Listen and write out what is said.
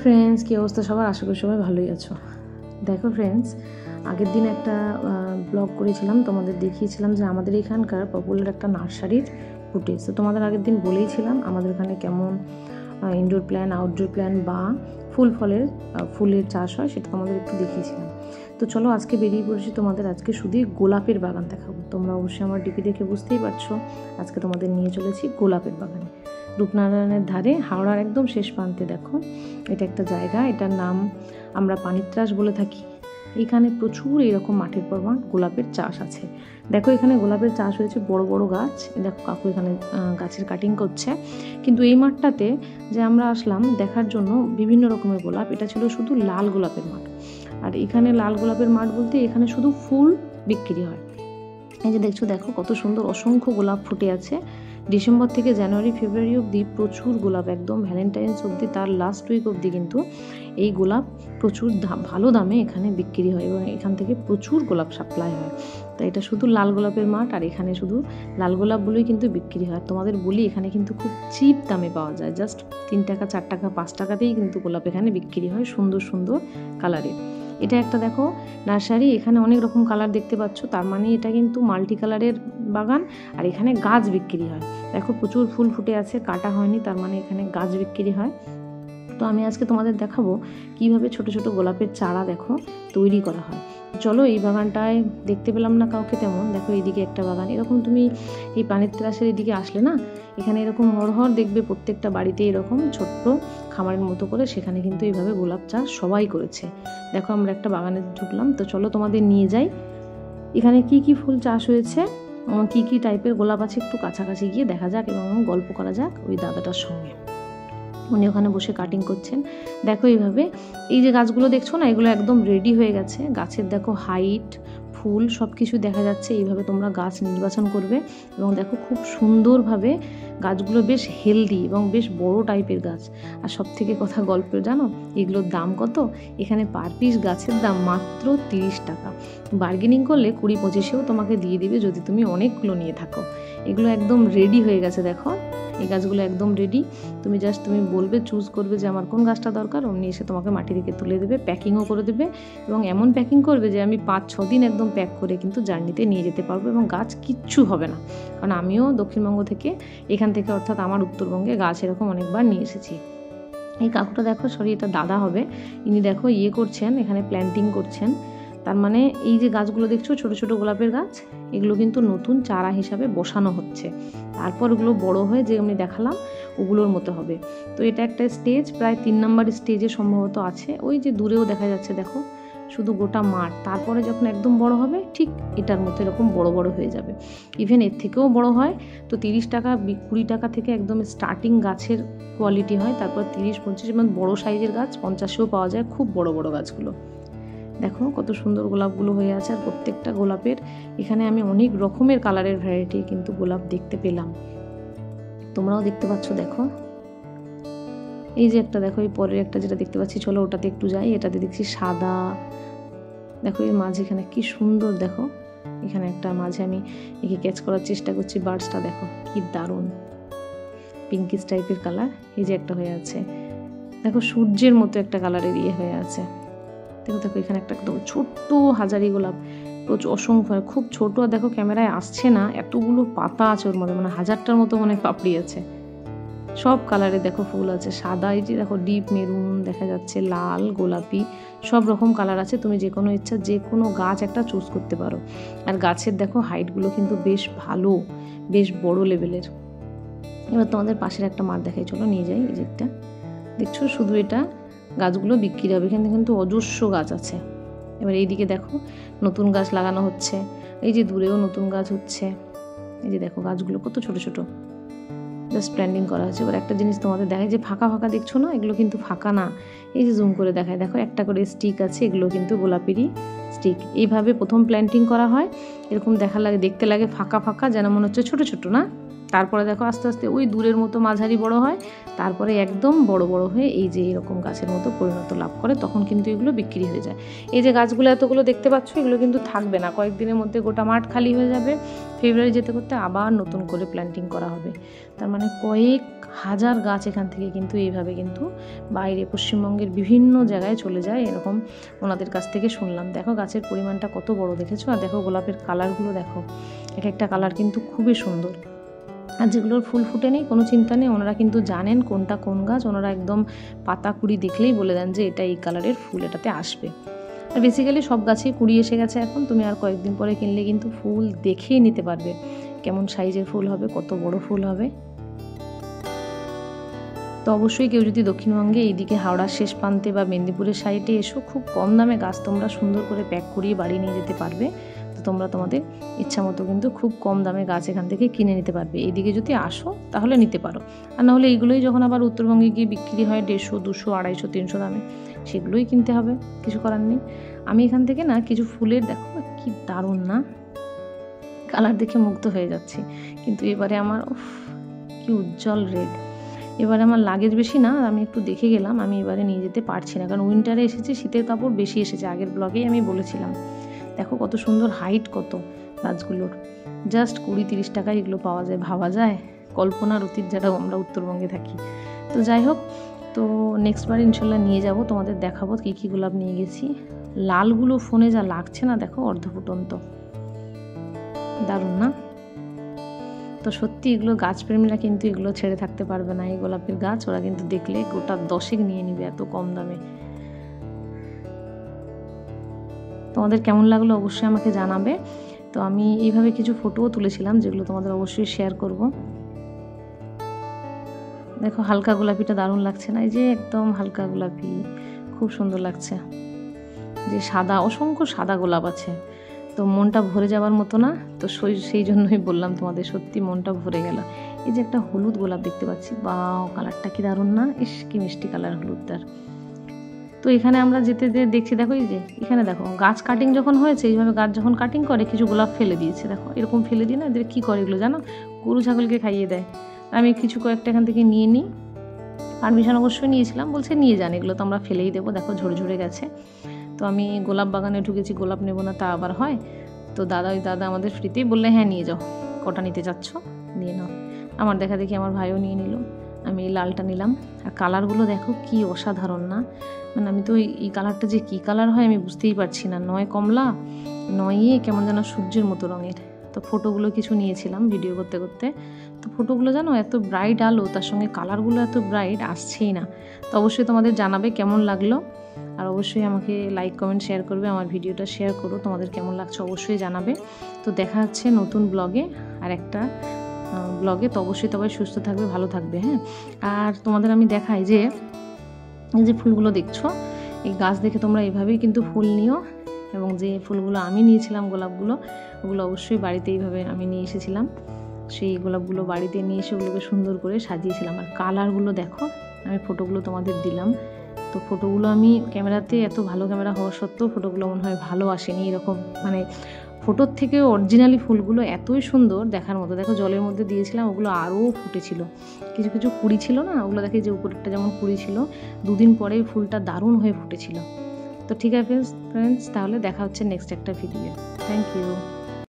Friends, কী অবস্থা সবার? আশা করি সবাই ভালোই আছো। দেখো ফ্রেন্ডস, আগের দিন একটা ব্লগ করেছিলাম, তোমাদের দেখিয়েছিলাম যে আমাদের এখানকার পপুলার একটা নার্সারির ফুটেজ। তো তোমাদের আগের দিন বলেইছিলাম আমাদের এখানে কেমন ইনডোর প্ল্যান্ট, আউটডোর প্ল্যান্ট বা ফুলের চাষ হয়, সেটা তোমাদের একটু দেখিয়েছিলাম। তো চলো আজকে বেরিয়ে পড়েছি, তোমাদের আজকে শুধুই গোলাপের বাগান দেখাবো। তোমরা অবশ্যই আমার ডিপি দেখে বুঝতেই পারছো আজকে তোমাদের নিয়ে চলেছি গোলাপের বাগানে। রূপনারায়ণের ধারে, হাওড়ার একদম শেষ প্রান্তে দেখো এটা একটা জায়গা, এটার নাম আমরা পানিত্রাস বলে থাকি। এখানে প্রচুর এরকম মাঠের পর মাঠ গোলাপের চাষ আছে। দেখো এখানে গোলাপের চাষ হয়েছে, বড় বড় গাছ। দেখো কাকু এখানে গাছের কাটিং করছে। কিন্তু এই মাঠটাতে যে আমরা আসলাম দেখার জন্য বিভিন্ন রকমের গোলাপ, এটা ছিল শুধু লাল গোলাপের মাঠ। আর এখানে লাল গোলাপের মাঠ বলতে এখানে শুধু ফুল বিক্রি হয়। এই যে দেখছো, দেখো কত সুন্দর অসংখ্য গোলাপ ফুটে আছে। ডিসেম্বর থেকে জানুয়ারি ফেব্রুয়ারি অবধি প্রচুর গোলাপ, একদম ভ্যালেন্টাইন্স অবধি, তার লাস্ট উইক অবধি কিন্তু এই গোলাপ প্রচুর ভালো দামে এখানে বিক্রি হয় এবং এখান থেকে প্রচুর গোলাপ সাপ্লাই হয়। তো এটা শুধু লাল গোলাপের মাঠ, আর এখানে শুধু লাল গোলাপগুলোই কিন্তু বিক্রি হয়। তোমাদের বলি এখানে কিন্তু খুব চিপ দামে পাওয়া যায়, জাস্ট 3 টাকা 4 টাকা 5 টাকাতেই কিন্তু গোলাপ এখানে বিক্রি হয়, সুন্দর সুন্দর কালারের। এটা একটা দেখো নার্সারি, এখানে অনেক রকম কালার দেখতে পাচ্ছ, তার মানে এটা কিন্তু মাল্টি কালারের বাগান। আর এখানে গাছ বিক্রি হয়, দেখো প্রচুর ফুল ফুটে আছে, কাটা হয়নি, তার মানে এখানে গাছ বিক্রি হয়। তো আমি আজকে তোমাদের দেখাবো কিভাবে ছোট ছোট গোলাপের চারা দেখো তৈরি করা হয়। চলো, এই বাগানটায় দেখতে পেলাম না কাউকে তেমন। দেখো এইদিকে একটা বাগান, এরকম তুমি এই পানিত্রাসের এদিকে আসলে না, এখানে এরকম হরহর দেখবে প্রত্যেকটা বাড়িতে এরকম ছোট্ট খামারের মতো করে, সেখানে কিন্তু এইভাবে গোলাপ চাষ সবাই করেছে। দেখো আমরা একটা বাগানে ঢুকলাম, তো চলো তোমাদের নিয়ে যাই এখানে কি কি ফুল চাষ হয়েছে, কি কি টাইপের গোলাপ আছে, একটু কাছাকাছি গিয়ে দেখা যাক এবং গল্প করা যাক ওই দাদাটার সঙ্গে। উনি ওখানে বসে কাটিং করছেন। দেখো এইভাবে এই যে গাছগুলো দেখছো না, এগুলো একদম রেডি হয়ে গেছে। গাছের দেখো হাইট, ফুল সব কিছু দেখা যাচ্ছে। এইভাবে তোমরা গাছ নির্বাচন করবে এবং দেখো খুব সুন্দরভাবে গাছগুলো বেশ হেলদি এবং বেশ বড় টাইপের গাছ। আর সব থেকে কথা গল্পের জানো, এগুলোর দাম কত? এখানে পার পিস গাছের দাম মাত্র 30 টাকা। বার্গেনিং করলে 20-25-এও তোমাকে দিয়ে দিবে যদি তুমি অনেকগুলো নিয়ে থাকো। এগুলো একদম রেডি হয়ে গেছে। দেখো এই গাছগুলো একদম রেডি, তুমি বলবে, চুজ করবে যে আমার কোন গাছটা দরকার, অমনি এসে তোমাকে মাটি থেকে তুলে দেবে, প্যাকিংও করে দেবে। এবং এমন প্যাকিং করবে যে আমি 5-6 দিন একদম প্যাক করে কিন্তু জার্নিতে নিয়ে যেতে পারবো এবং গাছ কিচ্ছু হবে না। কারণ আমিও দক্ষিণবঙ্গ থেকে, এখান থেকে অর্থাৎ আমার উত্তরবঙ্গে গাছ এরকম অনেকবার নিয়ে এসেছি। এই কাকুটা দেখো, সরি এটা দাদা হবে, ইনি দেখো করছেন, এখানে প্ল্যান্টিং করছেন। তার মানে এই যে গাছগুলো দেখছো ছোট ছোট গোলাপের গাছ, এগুলো কিন্তু নতুন চারা হিসাবে বসানো হচ্ছে। তারপর ওগুলো বড় হয়ে যে আমি দেখালাম ওগুলোর মতো হবে। তো এটা একটা স্টেজ, প্রায় 3 নম্বর স্টেজে সম্ভবত আছে। ওই যে দূরেও দেখা যাচ্ছে দেখো শুধু গোটা মাঠ। তারপরে যখন একদম বড় হবে ঠিক এটার মতো এরকম বড় বড় হয়ে যাবে, ইভেন এর থেকেও বড় হয়। তো 30 টাকা 20 টাকা থেকে একদম স্টার্টিং গাছের কোয়ালিটি হয়, তারপর 30-25 এবং বড় সাইজের গাছ 50-এও পাওয়া যায়, খুব বড় বড় গাছগুলো। দেখো কত সুন্দর গোলাপগুলো হয়ে আছে। আর প্রত্যেকটা গোলাপের এখানে আমি অনেক রকমের কালারের ভ্যারাইটি কিন্তু গোলাপ দেখতে পেলাম, তোমরাও দেখতে পাচ্ছ। দেখো এই যে একটা, দেখো এই পরের একটা যেটা দেখতে পাচ্ছি, চলো ওটাতে একটু যাই। এটাতে দেখছি সাদা, দেখো এর মাঝে এখানে কি সুন্দর, দেখো এখানে একটা মাঝে আমি একে ক্যাচ করার চেষ্টা করছি, বার্ডসটা দেখো কি দারুণ পিঙ্কিশ টাইপের কালার। এই যে একটা হয়ে আছে, দেখো সূর্যের মতো একটা কালারের হয়ে আছে। দেখো দেখো এখানে একটা একদম ছোট্ট হাজারি গোলাপ, প্রচুর অসংখ্য, খুব ছোট। আর দেখো ক্যামেরায় আসছে না, এতগুলো পাতা আছে ওর মধ্যে, মানে 1000টার মতো মনে পাপড়ি আছে। সব কালারে দেখো ফুল আছে, সাদা, এই যে দেখো ডিপ মেরুন দেখা যাচ্ছে, লাল, গোলাপি, সব রকম কালার আছে। তুমি যে কোনো ইচ্ছা যে কোনো গাছ একটা চুজ করতে পারো। আর গাছের দেখো হাইটগুলো কিন্তু বেশ ভালো, বেশ বড় লেভেলের। এবার তোমাদের পাশের একটা মাঠ দেখাই, চলো নিয়ে যাই। এই যে একটা দেখছো, শুধু এটা গাছগুলো বিক্রি হবে, এখানে কিন্তু অজস্র গাছ আছে। এবার এইদিকে দেখো নতুন গাছ লাগানো হচ্ছে, এই যে দূরেও নতুন গাছ হচ্ছে। এই যে দেখো গাছগুলো কত ছোট ছোট, জাস্ট প্ল্যান্টিং করা হচ্ছে। এবার একটা জিনিস তোমাদের দেখায়, যে ফাঁকা ফাঁকা দেখছো না, এগুলো কিন্তু ফাঁকা না। এই যে জুম করে দেখায়, দেখো একটা করে স্টিক আছে, এগুলো কিন্তু গোলাপেরই স্টিক। এইভাবে প্রথম প্ল্যান্টিং করা হয়, এরকম দেখতে লাগে ফাঁকা ফাঁকা, যেন মনে হচ্ছে ছোট ছোট না, তারপরে দেখো আস্তে আস্তে ওই দূরের মতো মাঝারি বড় হয়, তারপরে একদম বড় বড় হয়ে এই যে এরকম গাছের মতো পরিণত লাভ করে, তখন কিন্তু এগুলো বিক্রি হয়ে যায়। এই যে গাছগুলো এতগুলো দেখতে পাচ্ছ, এগুলো কিন্তু থাকবে না, কয়েকদিনের মধ্যে গোটা মাঠ খালি হয়ে যাবে। ফেব্রুয়ারি যেতে করতে আবার নতুন করে প্ল্যান্টিং করা হবে। তার মানে কয়েক হাজার গাছ এখান থেকে কিন্তু এইভাবে কিন্তু বাইরে পশ্চিমবঙ্গের বিভিন্ন জায়গায় চলে যায়, এরকম ওনাদের কাছ থেকে শুনলাম। দেখো গাছের পরিমাণটা কত বড় দেখেছো, আর দেখো গোলাপের কালারগুলো দেখো, এক একটা কালার কিন্তু খুবই সুন্দর। আর যেগুলোর ফুল ফুটে নেই কোনো চিন্তা নেই, ওনারা কিন্তু জানেন কোনটা কোন গাছ, ওনারা একদম পাতা কুড়ি দেখলেই বলে দেন যে এটা এই কালারের ফুল এটাতে আসবে। আর বেসিক্যালি সব গাছেই কুড়ি এসে গেছে এখন, তুমি আর কয়েকদিন পরে কিনলে কিন্তু ফুল দেখেই নিতে পারবে কেমন সাইজের ফুল হবে, কত বড় ফুল হবে। তো অবশ্যই কেউ যদি দক্ষিণবঙ্গে এইদিকে হাওড়ার শেষ প্রান্তে বা মেদিনীপুরের সাইডে এসো, খুব কম দামে গাছ তোমরা সুন্দর করে প্যাক করিয়ে বাড়ি নিয়ে যেতে পারবে। তো তোমরা তোমাদের ইচ্ছা মতো কিন্তু খুব কম দামে গাছ এখান থেকে কিনে নিতে পারবে। এইদিকে যদি আসো তাহলে নিতে পারো, আর নাহলে এইগুলোই যখন আবার উত্তরবঙ্গে গিয়ে বিক্রি হয় 150, 200, 250, 300 দামে, সেগুলোই কিনতে হবে, কিছু করার নেই। আমি এখান থেকে না কিছু ফুলের, দেখো কি দারুণ না কালার, দেখে মুগ্ধ হয়ে যাচ্ছি। কিন্তু এবারে আমার কি উজ্জ্বল রেড, এবারে আমার লাগেজ বেশি না, আমি একটু দেখে গেলাম, আমি এবারে নিয়ে যেতে পারছি না, কারণ উইন্টারে এসেছে, শীতের কাপড় বেশি এসেছে, আগের ব্লগেই আমি বলেছিলাম। দেখো কত সুন্দর হাইট, কত গাছগুলোর, জাস্ট 20-30 টাকায় এগুলো পাওয়া যায়, ভাবা যায় কল্পনার অতীত, যেটা আমরা উত্তরবঙ্গে থাকি। তো যাই হোক, তো নেক্সট বার ইনশাল্লাহ নিয়ে যাব, তোমাদের দেখাবো কী কী গোলাপ নিয়ে গেছি। লালগুলো ফোনে যা লাগছে না, দেখো অর্ধফুটন্ত, দারুণ না? তো সত্যি এগুলো গাছপ্রেমীরা কিন্তু এগুলো ছেড়ে থাকতে পারবে না, এই গোলাপের গাছ ওরা কিন্তু দেখলে গোটা 10 নিয়ে নিবে, এত কম দামে। তোমাদের কেমন লাগলো অবশ্যই আমাকে জানাবে। তো আমি এইভাবে কিছু ফটোও তুলেছিলাম, যেগুলো তোমাদের অবশ্যই শেয়ার করব। দেখো হালকা গোলাপিটা দারুণ লাগছে না? এই যে একদম হালকা গোলাপি, খুব সুন্দর লাগছে। যে সাদা, অসংখ্য সাদা গোলাপ আছে, তো মনটা ভরে যাওয়ার মতো না, তো সেই জন্যই বললাম তোমাদের, সত্যি মনটা ভরে গেল। এই যে একটা হলুদ গোলাপ দেখতে পাচ্ছি, বাও কালারটা কি দারুণ না, ইস কি মিষ্টি কালার হলুদটার। তো এখানে আমরা যেতে দেখছি, দেখো এই যে এখানে দেখো গাছ কাটিং যখন হয়েছে, এইভাবে গাছ যখন কাটিং করে কিছু গোলাপ ফেলে দিয়েছে, দেখো এরকম ফেলে দিয়ে না, এদের কী করে এগুলো জানো, গরু ছাগলকে খাইয়ে দেয়। আমি কিছু কয়েকটা এখান থেকে নিয়ে নিই, পারমিশন অবশ্যই নিয়েছিলাম, বলছে নিয়ে যান, এগুলো তো আমরা ফেলেই দেবো, দেখো ঝরে ঝরে গেছে। তো আমি গোলাপ বাগানে ঢুকেছি, গোলাপ নেবো না তা আবার হয়, তো ওই দাদা আমাদের ফ্রিতেই বললে হ্যাঁ নিয়ে যাও, কটা নিতে চাচ্ছ নিয়ে নাও। আমার দেখা দেখি আমার ভাইও নিয়ে নিল, আমি এই লালটা নিলাম। আর কালারগুলো দেখো কি অসাধারণ না, মানে আমি তো এই কালারটা যে কী কালার হয় আমি বুঝতেই পারছি না, নয় কমলা নয় কেমন যেন সূর্যের মতো রঙের। তো ফটোগুলো কিছু নিয়েছিলাম ভিডিও করতে করতে, তো ফটোগুলো জানো এত ব্রাইট আলো, তার সঙ্গে কালারগুলো এত ব্রাইট, আসছেই না। তো অবশ্যই তোমাদের জানাবে কেমন লাগলো, আর অবশ্যই আমাকে লাইক কমেন্ট শেয়ার করবে, আমার ভিডিওটা শেয়ার করো, তোমাদের কেমন লাগছে অবশ্যই জানাবে। তো দেখা হচ্ছে নতুন ব্লগে আর একটা ব্লগে। তো অবশ্যই সবাই সুস্থ থাকবে, ভালো থাকবে, হ্যাঁ। আর তোমাদের আমি দেখাই যে এই যে ফুলগুলো দেখছো, এই গাছ দেখে তোমরা এইভাবেই কিন্তু ফুল নিও, এবং যে ফুলগুলো আমি নিয়েছিলাম গোলাপগুলো, ওগুলো অবশ্যই বাড়িতে এইভাবে আমি নিয়ে এসেছিলাম, সেই গোলাপগুলো বাড়িতে নিয়ে এসে ওগুলোকে সুন্দর করে সাজিয়েছিলাম। আর কালারগুলো দেখো, আমি ফটোগুলো তোমাদের দিলাম, তো ফটোগুলো আমি ক্যামেরাতে, এত ভালো ক্যামেরা হওয়া সত্ত্বেও ফটোগুলো মনে হয় ভালো আসেনি, এরকম মানে ফটোর থেকে অরিজিনালি ফুলগুলো এতই সুন্দর দেখার মতো। দেখো জলের মধ্যে দিয়েছিলাম, ওগুলো আরও ফুটেছিল, কিছু কিছু কুড়ি ছিল না, ওগুলো দেখে যে উপরেরটা যেমন কুড়ি ছিল, 2 দিন পরেই ফুলটা দারুণ হয়ে ফুটেছিল। তো ঠিক আছে ফ্রেন্ডস, তাহলে দেখা হচ্ছে নেক্সট একটা ভিডিও। Thank you.